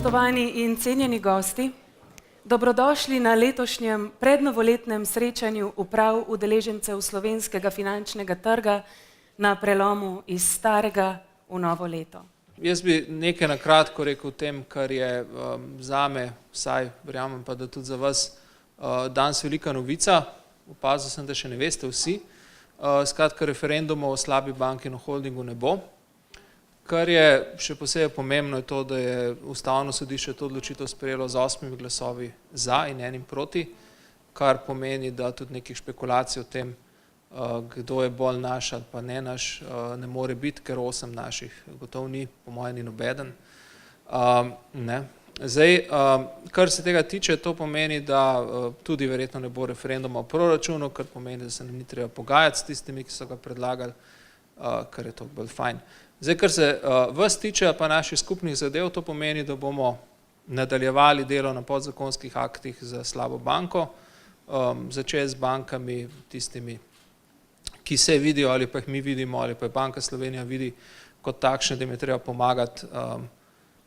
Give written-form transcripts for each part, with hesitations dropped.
Spoštovani in cenjeni gosti, dobrodošli na letošnjem prednovoletnem srečanju uprav udeležencev slovenskega finančnega trga na prelomu iz starega v novo leto. Jaz bi nekaj na kratko rekel o tem, kar je zame, vsaj verjamem pa, da tudi za vas, danes velika novica. Opazil sem, da še ne veste vsi. Skratka, referenduma o slabi banki in o holdingu ne bo. Kar je še posebej pomembno je to, da je Ustavno sodišče to odločitev sprejelo z 8 glasovi za in 1 proti, kar pomeni, da tudi nekih špekulacij o tem, kdo je bolj naš ali pa ne naš, ne more biti, ker 8 naših gotovo ni, po mojem ni nobeden. Zdaj, kar se tega tiče, to pomeni, da tudi verjetno ne bo referenduma o proračunu, kar pomeni, da se nam ni treba pogajati s tistimi, ki so ga predlagali, kar je to bolj fajn. Zdaj, kar se vas tiče, pa naših skupnih zadev, to pomeni, da bomo nadaljevali delo na podzakonskih aktih za slabo banko, začeli z bankami, tistimi, ki se vidijo ali pa jih mi vidimo, ali pa je Banka Slovenija vidi kot takšne, da jim je treba pomagati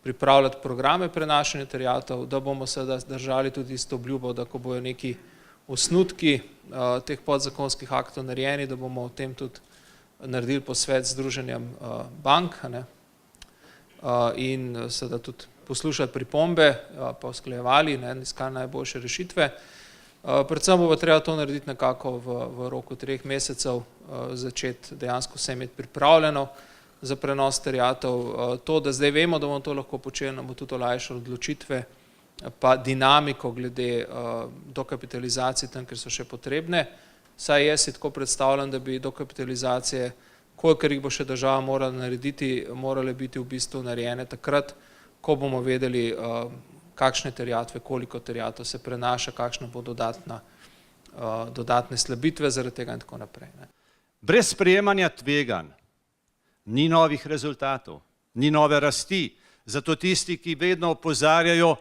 pripravljati programe prenašanja terjatev, da bomo seveda držali tudi isto obljubo, da ko bojo neki osnutki teh podzakonskih aktov narejeni, da bomo o tem tudi naredili posvet z Združenjem bank in seveda tudi poslušali pripombe, pa usklajevali, iskali najboljše rešitve. Predvsem bo treba to narediti nekako v roku 3 mesecev, začeti dejansko vse imeti pripravljeno za prenos terjatev. To, da zdaj vemo, da bomo to lahko počeli, nam bo tudi olajšalo odločitve, pa dinamiko glede dokapitalizacije tam, ker so še potrebne. Saj jaz si tako predstavljam, da bi dokapitalizacije, kolikor jih bo še država morala narediti, morale biti v bistvu narejene takrat, ko bomo vedeli, kakšne terjatve, koliko terjatev se prenaša, kakšne bo dodatne slabitve zaradi tega in tako naprej. Brez sprejemanja tveganj ni novih rezultatov, ni nove rasti. Zato tisti, ki vedno opozarjajo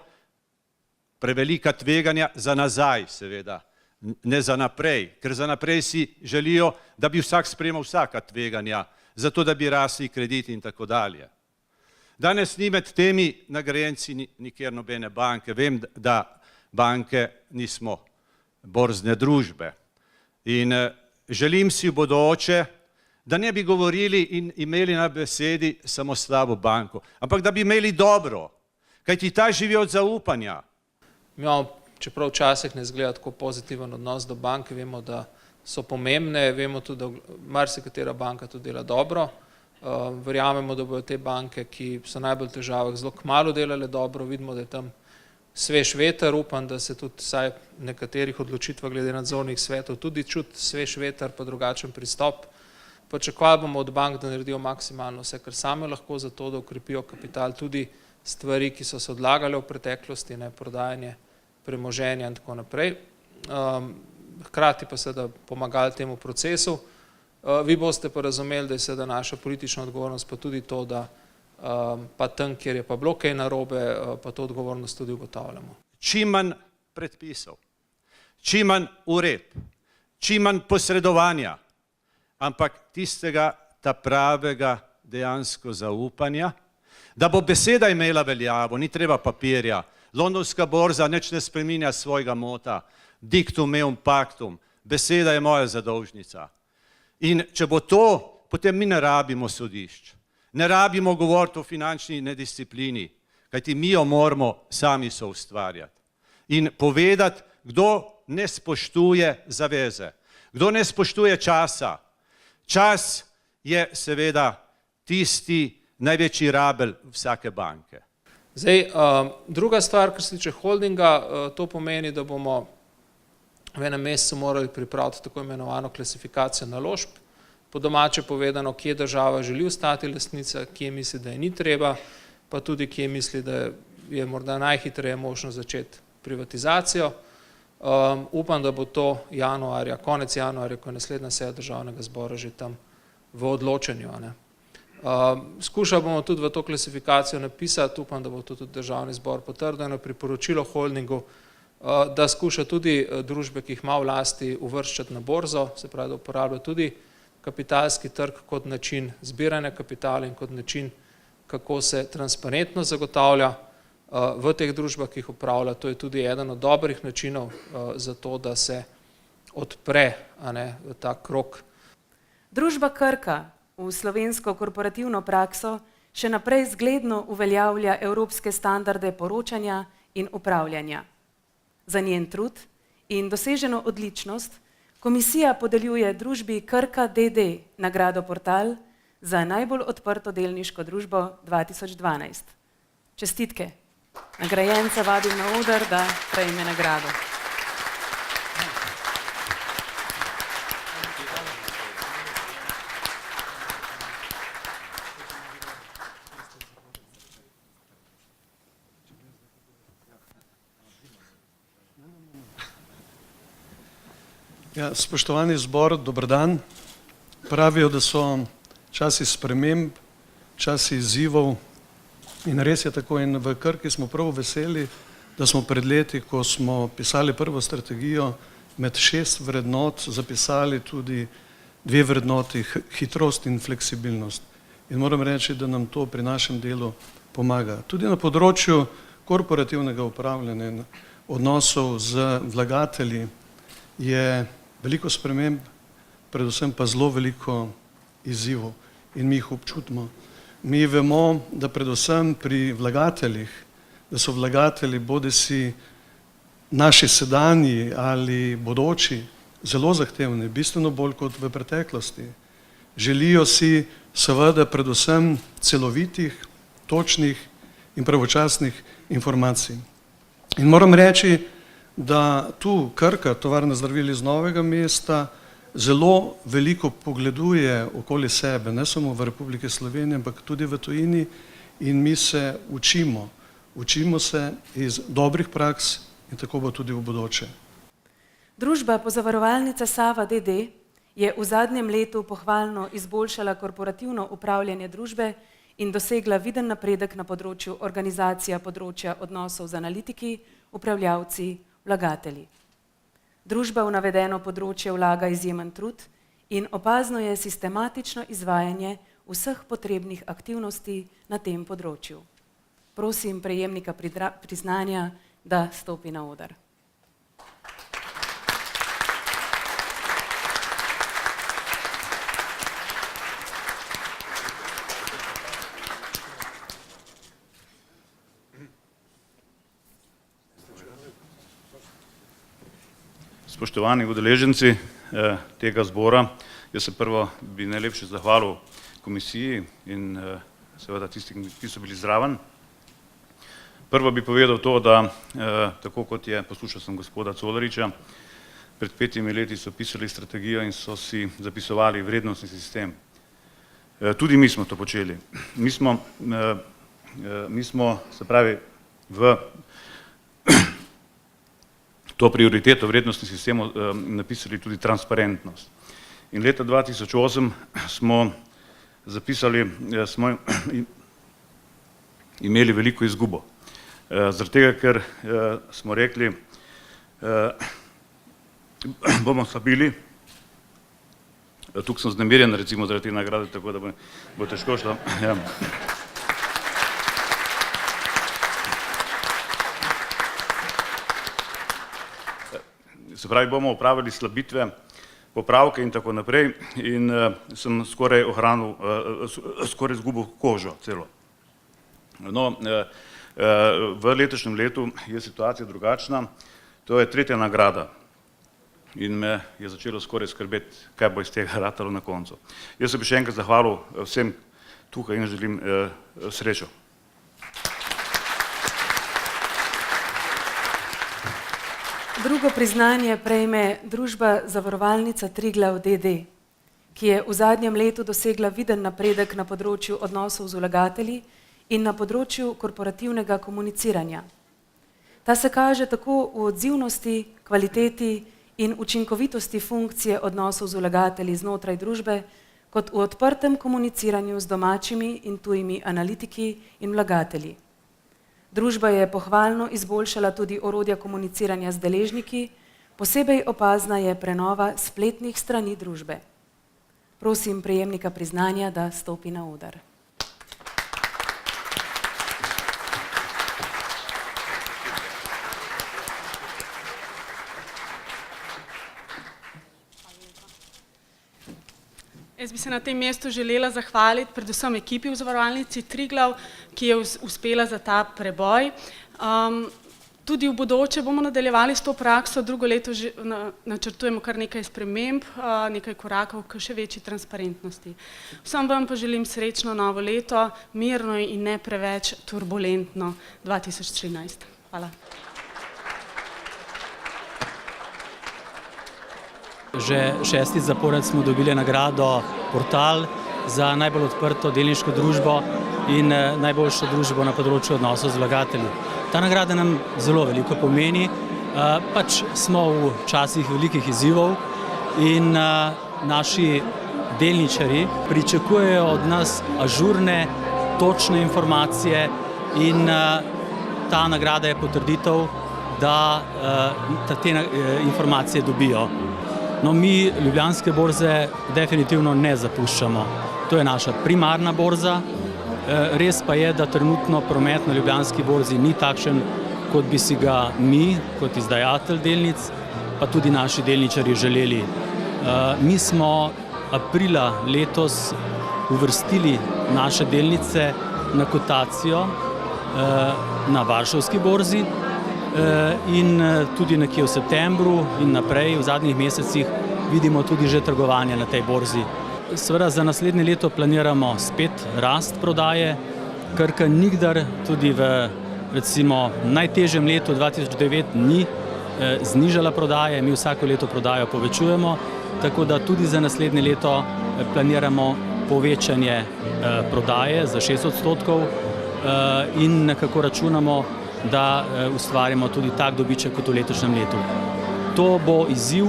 prevelika tveganja za nazaj, seveda, ne za naprej, ker za naprej si želijo, da bi vsak sprejemal vsaka tveganja, zato da bi rasli krediti in tako dalje. Danes ni med temi nagrajenci nikjer nobene banke. Vem, da banke nismo borzne družbe. In želim si v bodoče, da ne bi govorili in imeli na besedi samo slabo banko, ampak da bi imeli dobro, kajti ta živi od zaupanja. Čeprav včasih ne izgleda tako pozitiven odnos do banke, vemo, da so pomembne, vemo tudi, da marsikatera banka to dela dobro. Verjamemo, da bodo te banke, ki so najbolj v težavah, zelo kmalu delale dobro, vidimo, da je tam svež veter, upam, da se tudi vsaj nekaterih odločitvah glede nadzornih svetov tudi čuti svež veter, pa drugačen pristop. Pričakovali bomo od bank, da naredijo maksimalno vse, kar same lahko za to, da ukrepijo kapital, tudi stvari, ki so se odlagale v preteklosti, prodajanje premoženja in tako naprej. Hkrati pa seveda pomagali temu procesu. Vi boste pa razumeli, da je seveda naša politična odgovornost pa tudi to, da pa tam, kjer je pa bilo kaj narobe, pa to odgovornost tudi ugotavljamo. Čim manj predpisov, čim manj uredb, čim manj posredovanja, ampak tistega ta pravega dejansko zaupanja, da bo beseda imela veljavo, ni treba papirja. Londonska borza nič ne spreminja svojega mota, dictum meum pactum, beseda je moja zadolžnica. In če bo to, potem mi ne rabimo sodišč, ne rabimo govoriti o finančni nedisciplini, kajti mi jo moramo sami soustvarjati. In povedati, kdo ne spoštuje zaveze, kdo ne spoštuje časa. Čas je seveda tisti največji rabelj vsake banke. Zdaj, druga stvar, kar se tiče holdinga, to pomeni, da bomo v enem mesecu morali pripraviti tako imenovano klasifikacijo naložb, po domače povedano, kje država želi ostati lastnica, kje misli, da je ni treba, pa tudi kje misli, da je morda najhitreje možno začeti privatizacijo. Upam, da bo to januarja, konec januarja, ko je naslednja seja državnega zbora že tam v odločanju. Skušali bomo tudi v to klasifikacijo napisati, upam, da bo to tudi državni zbor potrdil, eno priporočilo holdingu, da skuša tudi družbe, ki jih ima v lasti, uvrščati na borzo, se pravi, da uporablja tudi kapitalski trg kot način zbiranja kapitala in kot način, kako se transparentno zagotavlja v teh družbah, ki jih upravlja. To je tudi eden od dobrih načinov za to, da se odpre ta krog. Družba Krka v slovensko korporativno prakso še naprej zgledno uveljavlja evropske standarde poročanja in upravljanja. Za njen trud in doseženo odličnost komisija podeljuje družbi Krka d.d. nagrado Portal za najbolj odprto delniško družbo 2012. Čestitke. Nagrajenca vabim na oder, da prejme nagrado. Ja, spoštovani zbor, dober dan. Pravijo, da so časi sprememb, časi izzivov in res je tako. In v Krki smo prav veseli, da smo pred leti, ko smo pisali prvo strategijo, med 6 vrednot zapisali tudi 2 vrednoti, hitrost in fleksibilnost. In moram reči, da nam to pri našem delu pomaga. Tudi na področju korporativnega upravljanja in odnosov z vlagatelji je veliko sprememb, predvsem pa zelo veliko izzivov in mi jih občutimo. Mi vemo, da predvsem pri vlagateljih, da so vlagatelji bodisi naši sedanji ali bodoči zelo zahtevni, bistveno bolj kot v preteklosti. Želijo si seveda predvsem celovitih, točnih in pravočasnih informacij. In moram reči, da tu Krka, tovarna zdravil iz Novega mesta, zelo veliko pogleduje okoli sebe, ne samo v Republiki Sloveniji, ampak tudi v tujini in mi se učimo. Učimo se iz dobrih praks in tako bo tudi v bodoče. Družba Pozavarovalnica Sava d.d. je v zadnjem letu pohvalno izboljšala korporativno upravljanje družbe in dosegla viden napredek na področju organizacija področja odnosov z analitiki, upravljavci, vlagatelji. Družba v navedeno področje vlaga izjemen trud in opazno je sistematično izvajanje vseh potrebnih aktivnosti na tem področju. Prosim prejemnika priznanja, da stopi na oder. Spoštovani udeleženci tega zbora, jaz se prvo bi najlepše zahvalil komisiji in seveda tistim, ki so bili zraven. Prvo bi povedal to, da tako kot je, poslušal sem gospoda Colariča, pred 5 leti so pisali strategijo in so si zapisovali vrednostni sistem. Tudi mi smo to počeli. Mi smo se pravi v to prioriteto vrednostnih sistemov napisali tudi transparentnost. In leta 2008 smo zapisali, smo imeli veliko izgubo. Zaradi tega, ker smo rekli, bomo slabili, tukaj sem znemirjen recimo zaradi te nagrade, tako da bo težko šlo. Ja. Se pravi, bomo upravili slabitve, popravke in tako naprej in sem skoraj ohranil, skoraj izgubil kožo celo. No, v letošnjem letu je situacija drugačna, to je 3. nagrada in me je začelo skoraj skrbeti, kaj bo iz tega ratalo na koncu. Jaz se bi še enkrat zahvalil vsem tukaj in želim srečo. Drugo priznanje prejme družba Zavarovalnica Triglav d.d., ki je v zadnjem letu dosegla viden napredek na področju odnosov z vlagatelji in na področju korporativnega komuniciranja. Ta se kaže tako v odzivnosti, kvaliteti in učinkovitosti funkcije odnosov z vlagatelji znotraj družbe, kot v odprtem komuniciranju z domačimi in tujimi analitiki in vlagatelji. Družba je pohvalno izboljšala tudi orodja komuniciranja z deležniki, posebej opazna je prenova spletnih strani družbe. Prosim prejemnika priznanja, da stopi na oder. Jaz bi se na tem mestu želela zahvaliti predvsem ekipi v Zavarovalnici Triglav, ki je uspela za ta preboj. Tudi v bodoče bomo nadaljevali s to prakso, drugo leto že načrtujemo kar nekaj sprememb, nekaj korakov k še večji transparentnosti. Vsem vam pa želim srečno novo leto, mirno in ne preveč turbulentno 2013. Hvala. Že 6. zapored smo dobili nagrado Portal za najbolj odprto delniško družbo in najboljšo družbo na področju odnosov z vlagatelji. Ta nagrada nam zelo veliko pomeni, pač smo v časih velikih izzivov in naši delničarji pričakujejo od nas ažurne, točne informacije in ta nagrada je potrditev, da te informacije dobijo. No, mi Ljubljanske borze definitivno ne zapuščamo. To je naša primarna borza. Res pa je, da trenutno promet na Ljubljanski borzi ni takšen, kot bi si ga mi, kot izdajatelj delnic, pa tudi naši delničarji želeli. Mi smo aprila letos uvrstili naše delnice na kotacijo na Varšavski borzi in tudi nekje v septembru in naprej v zadnjih mesecih vidimo tudi že trgovanje na tej borzi. Seveda za naslednje leto planiramo spet rast prodaje. Krka nikdar tudi v recimo najtežjem letu 2009 ni znižala prodaje, mi vsako leto prodajo povečujemo, tako da tudi za naslednje leto planiramo povečanje prodaje za 6% in nekako računamo, da ustvarimo tudi tak dobiček kot v letošnjem letu. To bo izziv,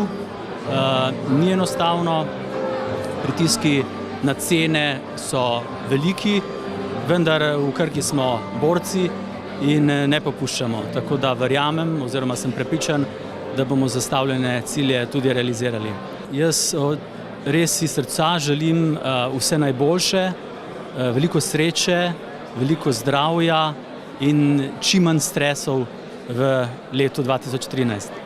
ni enostavno, pritiski na cene so veliki, vendar v Krki smo borci in ne popuščamo, tako da verjamem oziroma sem prepričan, da bomo zastavljene cilje tudi realizirali. Jaz res iz srca želim vse najboljše, veliko sreče, veliko zdravja in čim manj stresov v letu 2013.